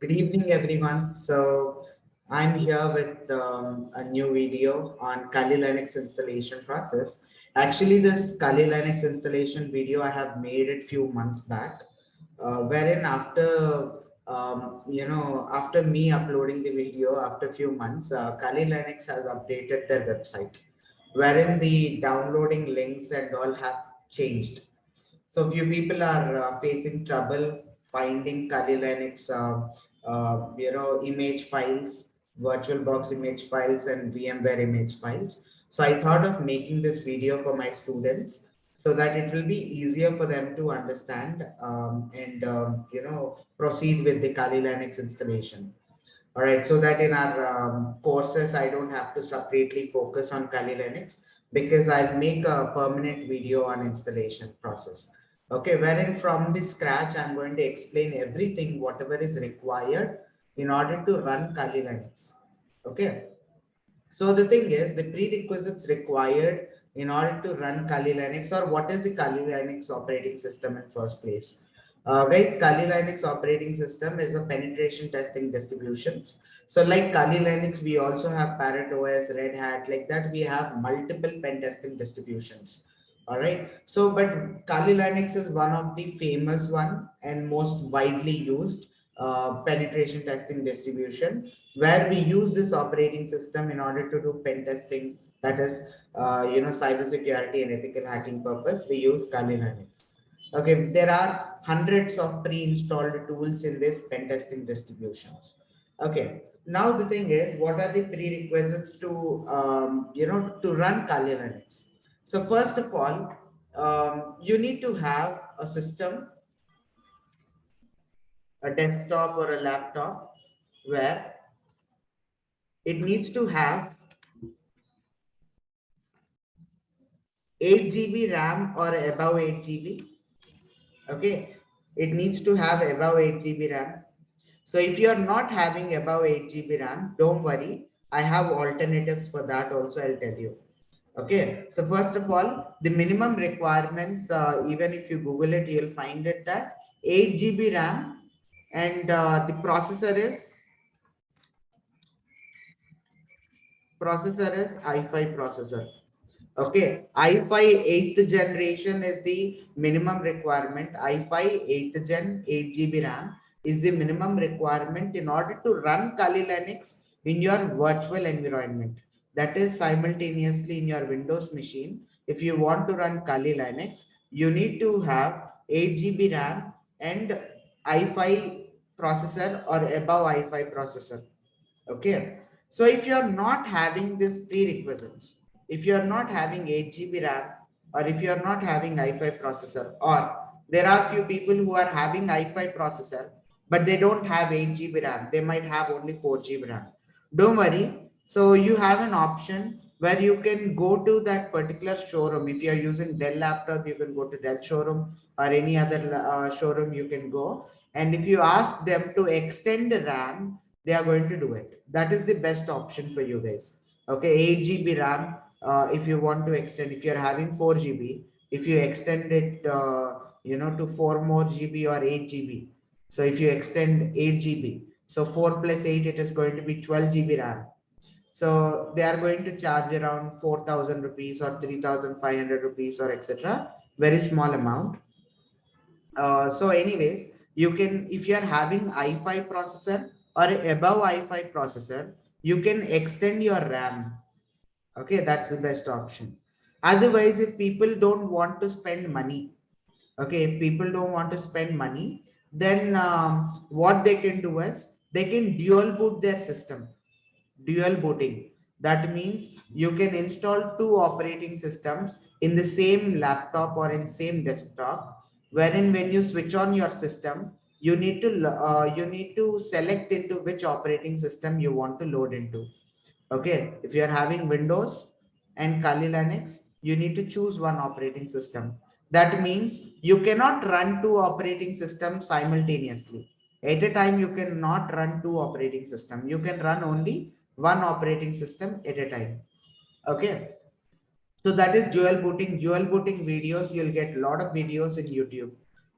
Good evening, everyone. So I'm here with a new video on Kali Linux installation process. Actually, this Kali Linux installation video I have made it few months back, wherein after me uploading the video after few months, Kali Linux has updated their website, wherein the downloading links and all have changed. So few people are facing trouble finding Kali Linux, image files, VirtualBox image files, and VMware image files. So I thought of making this video for my students so that it will be easier for them to understand and proceed with the Kali Linux installation. All right, so that in our courses, I don't have to separately focus on Kali Linux because I'll make a permanent video on installation process. Okay, wherein from the scratch, I'm going to explain everything, whatever is required in order to run Kali Linux. Okay, so the thing is, the prerequisites required in order to run Kali Linux, or what is the Kali Linux operating system in first place? Guys, Kali Linux operating system is a penetration testing distributions. So like Kali Linux, we also have Parrot OS, Red Hat, like that. We have multiple pen testing distributions. All right. So, but Kali Linux is one of the famous one and most widely used penetration testing distribution where we use this operating system in order to do pen testings, that is, cyber security and ethical hacking purpose. We use Kali Linux. Okay, there are hundreds of pre-installed tools in this pen testing distributions. Okay, now the thing is, what are the prerequisites to to run Kali Linux? So first of all, you need to have a system, a desktop or a laptop, where it needs to have 8 GB RAM or above 8 GB. Okay, it needs to have above 8 GB RAM. So if you are not having above 8 GB RAM, don't worry. I have alternatives for that also, I'll tell you. Okay, so first of all, the minimum requirements, even if you Google it, you'll find it that 8 GB RAM and the processor is i5 processor. Okay, i5 8th generation is the minimum requirement. i5 8th gen 8 GB RAM is the minimum requirement in order to run Kali Linux in your virtual environment. That is simultaneously in your Windows machine. If you want to run Kali Linux, you need to have 8 GB RAM and i5 processor or above i5 processor. Okay, so if you are not having this prerequisites, if you are not having 8 GB RAM, or if you are not having i5 processor, or there are few people who are having i5 processor but they don't have 8 GB RAM, they might have only 4 GB RAM. Don't worry. So you have an option where you can go to that particular showroom. If you are using Dell laptop, you can go to Dell showroom, or any other showroom you can go. And if you ask them to extend the RAM, they are going to do it. That is the best option for you guys. Okay, 8 GB RAM. If you want to extend, if you're having 4 GB, if you extend it, to 4 more GB or 8 GB. So if you extend 8 GB, so 4 plus 8, it is going to be 12 GB RAM. So they are going to charge around 4,000 rupees or 3,500 rupees or etc. Very small amount. So anyways, you can, if you are having i5 processor or above i5 processor, you can extend your RAM. Okay, that's the best option. Otherwise, if people don't want to spend money, okay, if people don't want to spend money, then what they can do is they can dual boot their system. Dual booting, that means you can install two operating systems in the same laptop or in same desktop, wherein when you switch on your system, you need to select into which operating system you want to load into. Okay, if you are having Windows and Kali Linux, you need to choose one operating system. That means you cannot run two operating systems simultaneously. At a time, you cannot run two operating systems. You can run only one operating system at a time. Okay. So that is dual booting. Dual booting videos, you'll get a lot of videos in YouTube.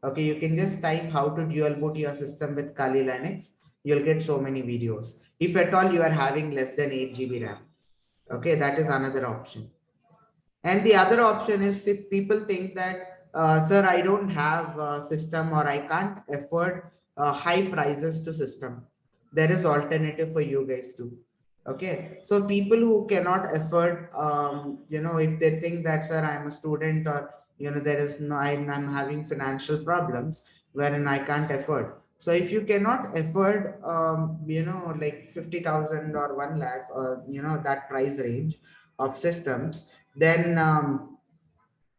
Okay, you can just type how to dual boot your system with Kali Linux. you'll get so many videos. If at all you are having less than 8 GB RAM. Okay, that is another option. And the other option is if people think that, sir, I don't have a system or I can't afford high prices to system. There is alternative for you guys too. Okay, so people who cannot afford, if they think that, sir, I'm a student, or there is no, I'm having financial problems wherein I can't afford. So if you cannot afford, like 50,000 or 1 lakh, or that price range of systems, then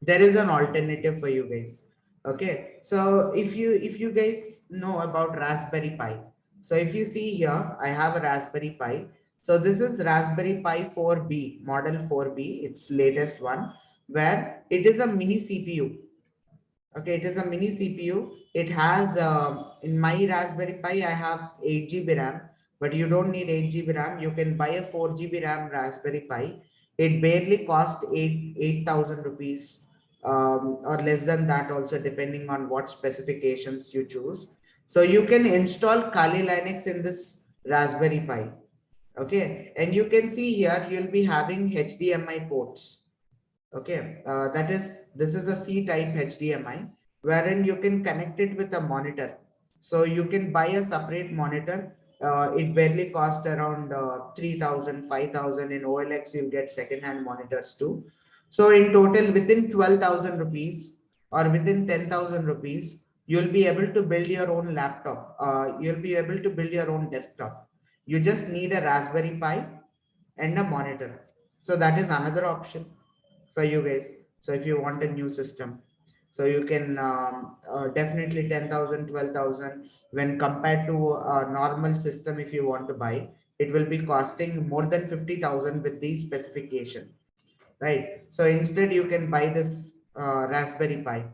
there is an alternative for you guys. Okay, so if you guys know about Raspberry Pi, so if you see here, I have a Raspberry Pi. So this is Raspberry Pi 4B, model 4B, it's latest one, where it is a mini CPU. Okay, it is a mini CPU. It has, in my Raspberry Pi, I have 8 GB RAM, but you don't need 8 GB RAM. You can buy a 4 GB RAM Raspberry Pi. It barely cost 8,000 rupees, or less than that also, depending on what specifications you choose. So you can install Kali Linux in this Raspberry Pi. Okay, and you can see here, you'll be having HDMI ports. Okay, this is a C type HDMI, wherein you can connect it with a monitor. So you can buy a separate monitor. It barely costs around 3,000, 5,000. In OLX, you get second-hand monitors too. So in total, within 12,000 rupees or within 10,000 rupees, you'll be able to build your own laptop. You'll be able to build your own desktop. You just need a Raspberry Pi and a monitor. So that is another option for you guys. So if you want a new system, so you can definitely 10,000, 12,000. When compared to a normal system, if you want to buy, it will be costing more than 50,000 with these specification, right? So instead you can buy this Raspberry Pi.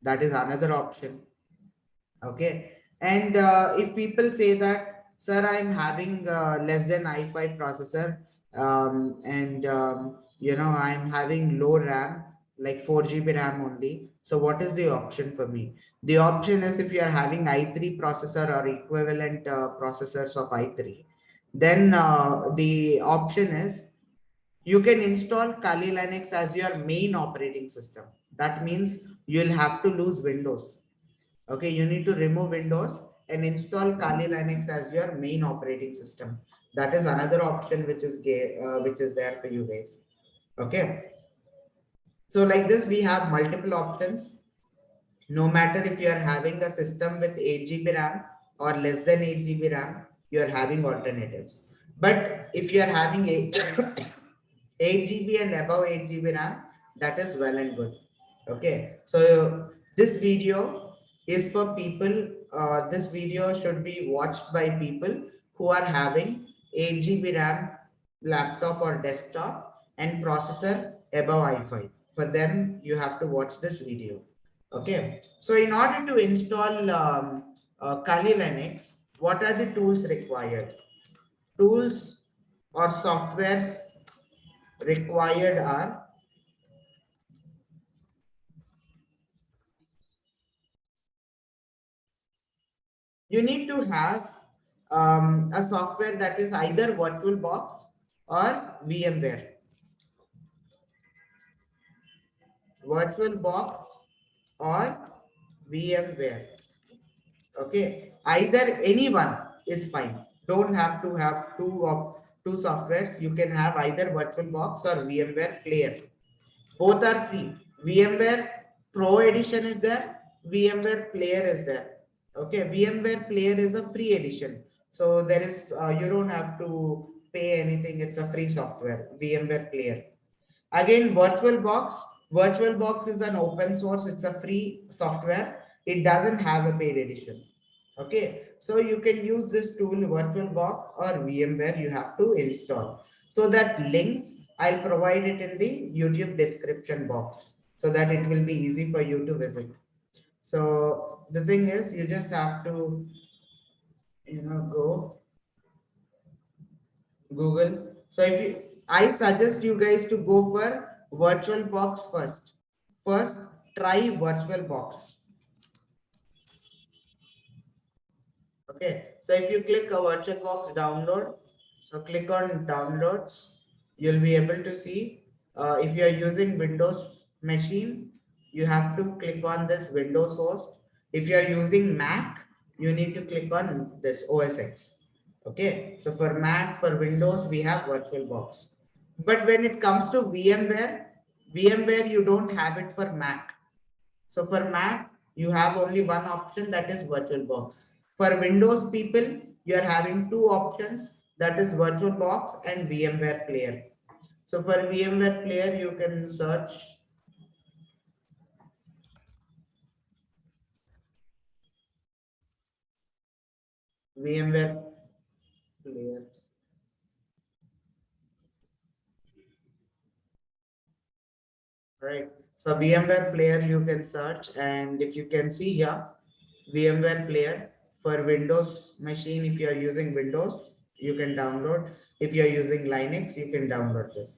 That is another option. Okay, and if people say that, sir, I'm having less than i5 processor, and I'm having low RAM, like 4 GB RAM only, so what is the option for me? The option is, if you are having i3 processor or equivalent processors of i3, then the option is, you can install Kali Linux as your main operating system. That means you'll have to lose Windows. Okay, you need to remove Windows and install Kali Linux as your main operating system. That is another option which is there for you guys. Okay, so like this, we have multiple options. No matter if you are having a system with 8 GB RAM or less than 8 GB RAM, you are having alternatives. But if you are having 8 GB and above 8 GB RAM, that is well and good. Okay, so this video is for people. This video should be watched by people who are having 8 GB RAM laptop or desktop and processor above i5. For them, you have to watch this video. Okay, so in order to install Kali Linux, what are the tools required? Tools or softwares required are, you need to have a software that is either VirtualBox or VMware. VirtualBox or VMware. Okay, either anyone is fine. Don't have to have two softwares. You can have either VirtualBox or VMware Player. Both are free. VMware Pro Edition is there. VMware Player is there. Okay, VMware Player is a free edition. So there is, you don't have to pay anything. It's a free software, VMware Player. Again, VirtualBox. VirtualBox is an open source. It's a free software. It doesn't have a paid edition. Okay, so you can use this tool VirtualBox or VMware. You have to install. So that link, I'll provide it in the YouTube description box so that it will be easy for you to visit. So the thing is, you just have to, go Google. So if you, I suggest you guys to go for VirtualBox first. First, try VirtualBox. Okay, so if you click a VirtualBox download, so click on downloads, you'll be able to see if you are using Windows machine, you have to click on this Windows host. If you are using Mac, you need to click on this OS X. Okay, so for Mac, for Windows, we have VirtualBox. But when it comes to VMware, you don't have it for Mac. So for Mac, you have only one option, that is VirtualBox. For Windows people, you are having two options, that is VirtualBox and VMware Player. So for VMware Player, you can search VMware Players. Right. So VMware Player you can search, and if you can see here, VMware Player for Windows machine, if you are using Windows, you can download. If you are using Linux, you can download this.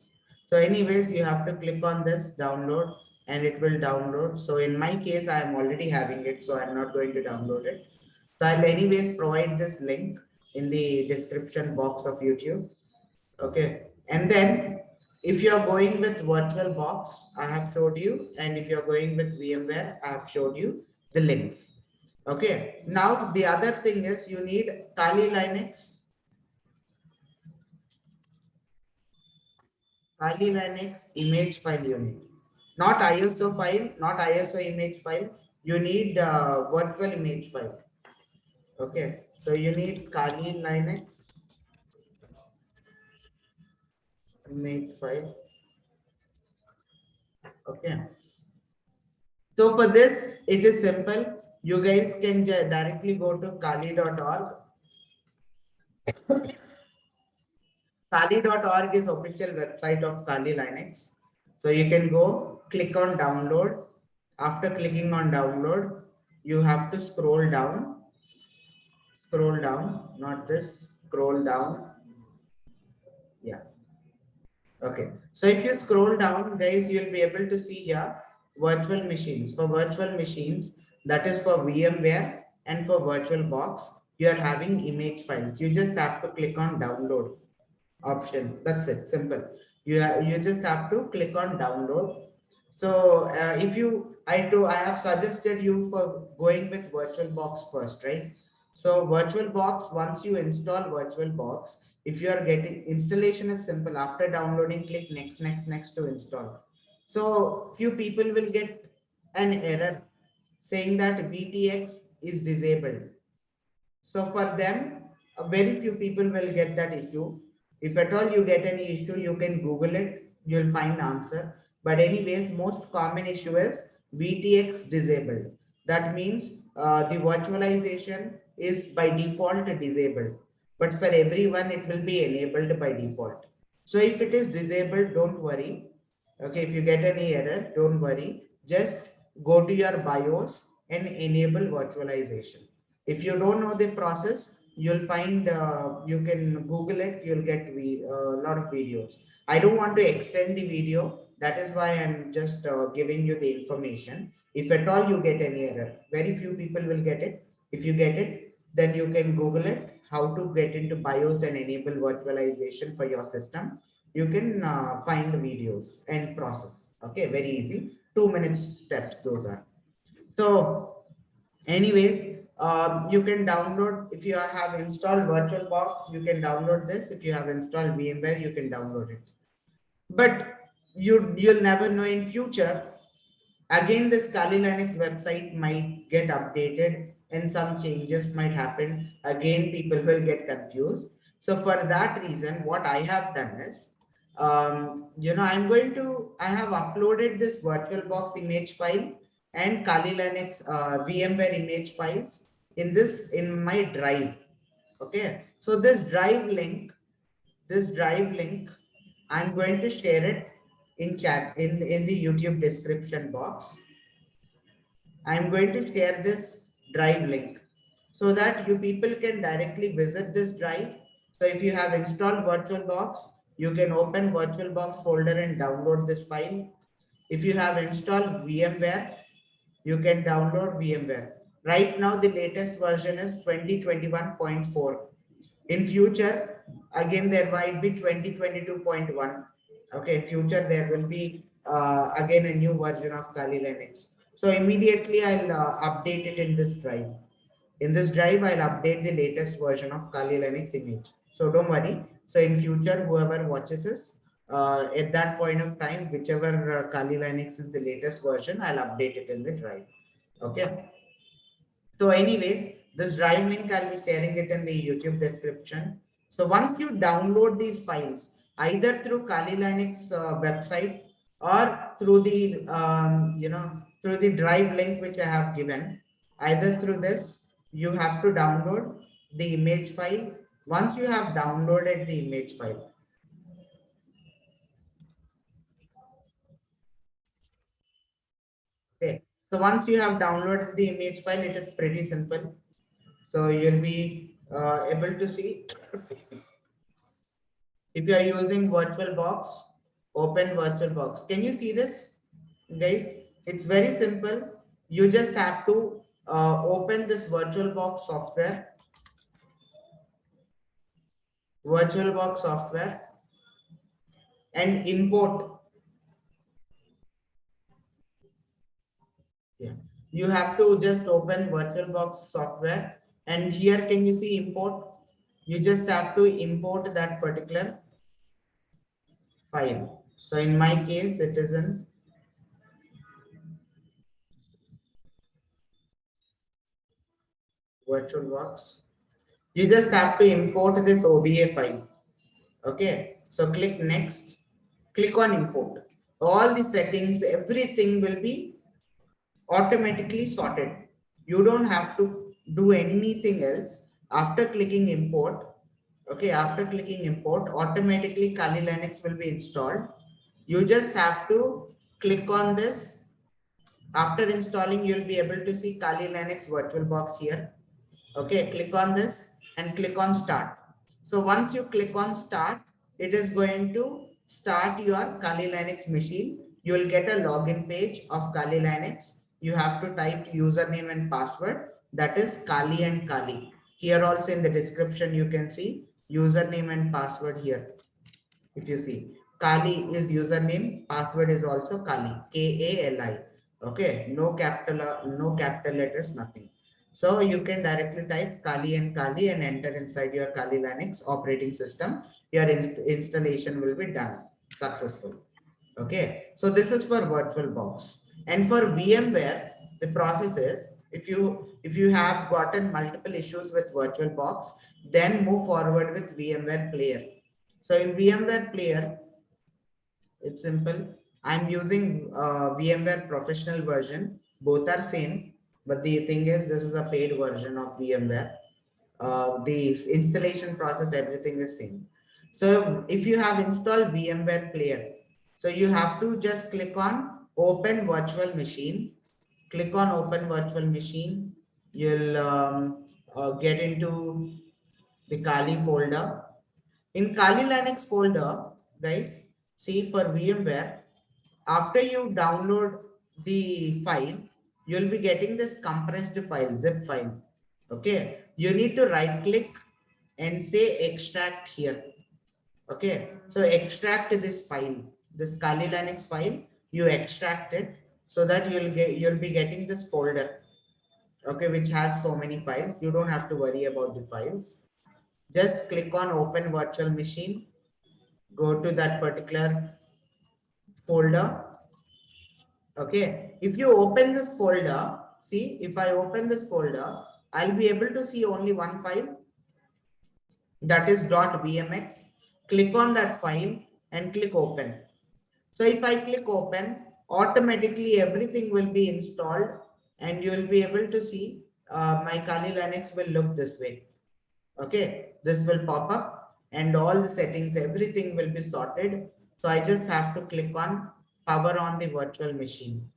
So anyways, you have to click on this download and it will download. So in my case, I am already having it, so I'm not going to download it. So I'll anyways provide this link in the description box of YouTube. Okay. And then if you are going with VirtualBox, I have showed you, and if you are going with VMware, I have showed you the links. Okay. Now the other thing is you need Kali Linux, image file you need. Not ISO file, not ISO image file. You need virtual image file. Okay. So you need Kali Linux image file. Okay. So for this, it is simple. You guys can directly go to kali.org. Kali.org is official website of Kali Linux. So you can go click on download. After clicking on download, you have to scroll down, not this, scroll down. Yeah. Okay. So if you scroll down, guys, you'll be able to see here virtual machines. For virtual machines, that is for VMware and for VirtualBox, you are having image files. You just have to click on download option. That's it. Simple. You just have to click on download. So if you I have suggested you for going with VirtualBox first, right? So VirtualBox, once you install VirtualBox, if you are getting installation is simple. After downloading, click next to install. So few people will get an error saying that VTX is disabled. So for them, very few people will get that issue. If at all you get any issue, you can Google it, you'll find answer. But anyways, most common issue is VTX disabled. That means the virtualization is by default disabled. But for everyone, it will be enabled by default. So if it is disabled, don't worry. Okay, if you get any error, don't worry. Just go to your BIOS and enable virtualization. If you don't know the process, you'll find you can Google it. You'll get a lot of videos. I don't want to extend the video. That is why I'm just giving you the information. If at all you get any error, very few people will get it. If you get it, then you can Google it. How to get into BIOS and enable virtualization for your system. You can find videos and process. Okay, very easy. 2 minutes steps. Those are. So anyways, you can download, if you have installed VirtualBox, you can download this. If you have installed VMware, you can download it. But you'll never know in future. Again, this Kali Linux website might get updated and some changes might happen. Again, people will get confused. So for that reason, what I have done is, I have uploaded this VirtualBox image file and Kali Linux VMware image files in my drive. Okay. So this drive link, I'm going to share it in chat in the YouTube description box. I'm going to share this drive link so that you people can directly visit this drive. So if you have installed VirtualBox, you can open VirtualBox folder and download this file. If you have installed VMware, you can download VMware, Right now, the latest version is 2021.4. In future, again, there might be 2022.1. Okay, in future, there will be again a new version of Kali Linux. So immediately I'll update it in this drive. In this drive, I'll update the latest version of Kali Linux image. So don't worry. So in future, whoever watches this, at that point of time, whichever Kali Linux is the latest version, I'll update it in the drive. Okay. So anyways, this drive link, I'll be sharing it in the YouTube description. So once you download these files, either through Kali Linux website or through the, through the drive link, which I have given, either through this, you have to download the image file. Once you have downloaded the image file, okay. So once you have downloaded the image file, it is pretty simple. So you'll be able to see. If you are using VirtualBox, open VirtualBox. Can you see this, guys? It's very simple. You just have to open this VirtualBox software, and import. Yeah. You have to just open VirtualBox software, and here can you see import? You just have to import that particular file. So in my case, it is in VirtualBox. You just have to import this OBA file. Okay, so click next, click on import. All the settings, everything will be automatically sorted. You don't have to do anything else. After clicking import, okay, after clicking import, automatically Kali Linux will be installed. You just have to click on this. After installing, you'll be able to see Kali Linux VirtualBox here. Okay, click on this and click on start. So once you click on start, it is going to start your Kali Linux machine. You will get a login page of Kali Linux. You have to type username and password, that is Kali and Kali. Here also in the description you can see username and password here. If you see, Kali is username, password is also Kali, Kali. Okay, no capital letters, nothing. So you can directly type Kali and enter inside your Kali Linux operating system. Your installation will be done successful. Okay, so this is for VirtualBox. And for VMware, the process is, if you have gotten multiple issues with VirtualBox, then move forward with VMware Player. So in VMware Player, it's simple. I'm using VMware Professional version. Both are same, but the thing is, this is a paid version of VMware. The installation process, everything is same. So if you have installed VMware Player, so you have to just click on Open Virtual Machine. Click on Open Virtual Machine. You'll get into the Kali folder. In Kali Linux folder, guys, see for VMware, after you download the file, you'll be getting this compressed file, zip file. Okay, you need to right click and say extract here. Okay, so extract this file, this Kali Linux file, you extract it so that you'll be getting this folder, okay, which has so many files. You don't have to worry about the files. Just click on Open Virtual Machine, go to that particular folder. Okay, if you open this folder, see, if I open this folder, I'll be able to see only one file, that is .vmx. Click on that file and click open. So if I click open, automatically everything will be installed and you will be able to see my Kali Linux will look this way. Okay, this will pop up and all the settings, everything will be sorted. So I just have to click on power on the virtual machine.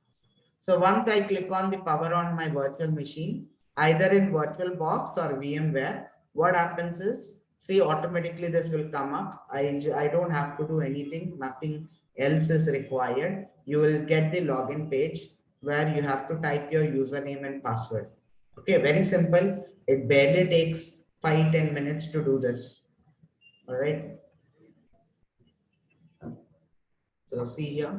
So once I click on the power on my virtual machine, either in VirtualBox or VMware, what happens is, see, automatically this will come up. I don't have to do anything, nothing else is required. You will get the login page where you have to type your username and password. Okay, very simple. It barely takes 5-10 minutes to do this. All right. So see here.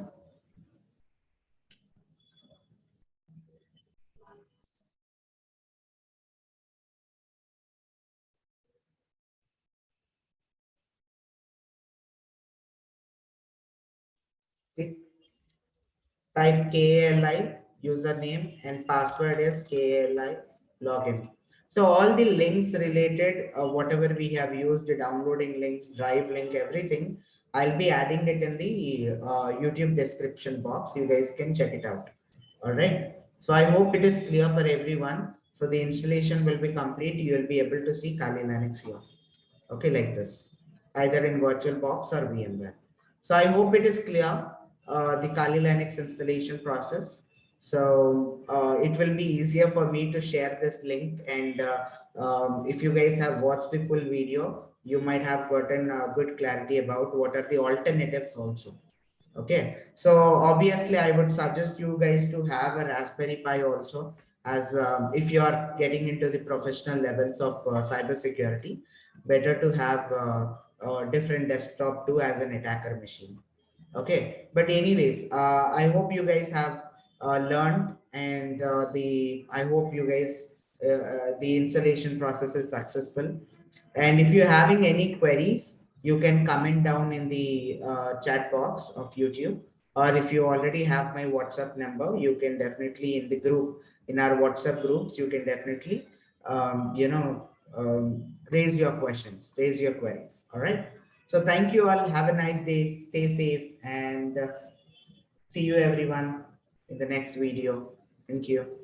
See, type KALI username and password is KALI login. So all the links related, whatever we have used, the downloading links, drive link, everything, I'll be adding it in the YouTube description box. You guys can check it out. All right. So I hope it is clear for everyone. So the installation will be complete. You will be able to see Kali Linux here. Okay, like this, either in VirtualBox or VMware. So I hope it is clear, the Kali Linux installation process. So it will be easier for me to share this link, and if you guys have watched the full video, you might have gotten good clarity about what are the alternatives also. Okay, so obviously I would suggest you guys to have a Raspberry Pi also, as if you are getting into the professional levels of cyber security, better to have a different desktop too as an attacker machine. Okay, but anyways, I hope you guys have learned, and the I hope you guys the installation process is successful. And if you're having any queries, you can comment down in the chat box of YouTube. Or if you already have my WhatsApp number, you can definitely in the group, in our WhatsApp groups, you can definitely, raise your questions, raise your queries. All right. So thank you all. Have a nice day. Stay safe, and see you everyone in the next video. Thank you.